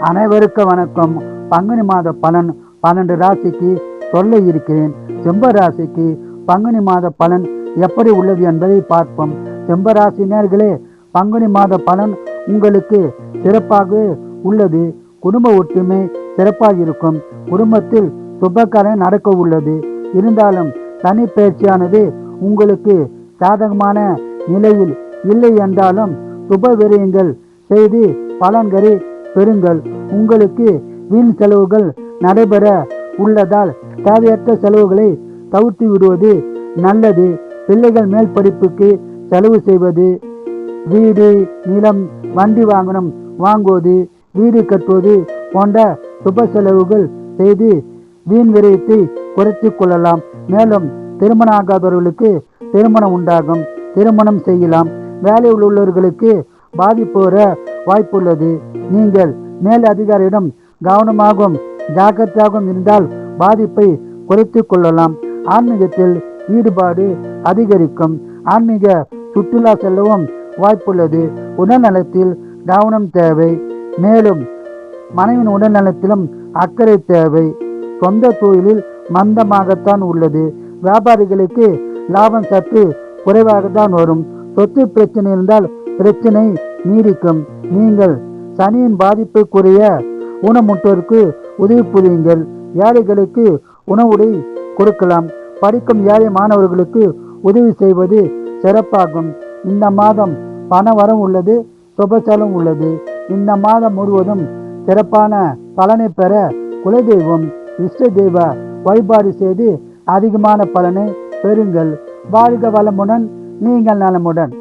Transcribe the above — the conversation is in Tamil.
அனைவருக்கும் வணக்கம். பங்குனி மாத பலன் 12 ராசிக்கு சொல்ல இருக்கிறேன். செம்ப ராசிக்கு பங்குனி மாத பலன் எப்படி உள்ளது என்பதை பார்ப்போம். செம்ப ராசி நேர்களே, பங்குனி மாத பலன் உங்களுக்கு சிறப்பாக உள்ளது. குடும்ப ஒற்றுமை சிறப்பாக இருக்கும். குடும்பத்தில் சுபகாரம் நடக்க உள்ளது. இருந்தாலும் சனி பயிற்சியானது உங்களுக்கு சாதகமான நிலையில் இல்லை என்றாலும் சுப விரயங்கள் செய்து பலன்களை பெறுங்கள். உங்களுக்கு வீண் செலவுகள் நடைபெற உள்ளதால் தேவையற்ற செலவுகளை தவிர்த்து விடுவது நல்லது. பிள்ளைகள் மேல் படிப்புக்கு செலவு செய்வது, வீடு, நிலம், வண்டி வாங்குவது, வீடு கட்டுவது போன்ற சுப செலவுகள் செய்து வீண் விரயத்தை குறைத்து கொள்ளலாம். மேலும் திருமணம் ஆகாதவர்களுக்கு திருமணம் உண்டாகும். திருமணம் செய்யலாம். வேலையில் உள்ளவர்களுக்கு பாதிப்பு வர வாய்ப்புள்ளது. நீங்கள் மேல் அதிகாரியிடம் கவனமாகவும் ஜாக்கிரதையாகவும் இருந்தால் பாதிப்பை குறைத்து கொள்ளலாம். ஆன்மீகத்தில் ஈடுபாடு அதிகரிக்கும். ஆன்மீக சுற்றுலா செல்லவும் வாய்ப்புள்ளது. உடல்நலத்தில் கவனம் தேவை. மேலும் மனைவின் உடல்நலத்திலும் அக்கறை தேவை. சொந்த தொழிலில் மந்தமாகத்தான் உள்ளது. வியாபாரிகளுக்கு லாபம் சற்று குறைவாகத்தான் வரும். சொத்து பிரச்சனை இருந்தால் பிரச்சனை நீடிக்கும். நீங்கள் சனியின் பாதிப்பு குறைய ஊனமுற்றோருக்கு உதவி புரியுங்கள். ஏழைகளுக்கு உணவுடை கொடுக்கலாம். படிக்கும் ஏழை மாணவர்களுக்கு உதவி செய்வது சிறப்பாகும். இந்த மாதம் பண வரம் உள்ளது. சுபசலம் உள்ளது. இந்த மாதம் முழுவதும் சிறப்பான பலனை பெற குலதெய்வம், இஷ்ட தெய்வ வழிபாடு செய்து அதிகமான பலனை பெறுங்கள். வாழ்க வளமுடன், நீங்கள் நலமுடன்.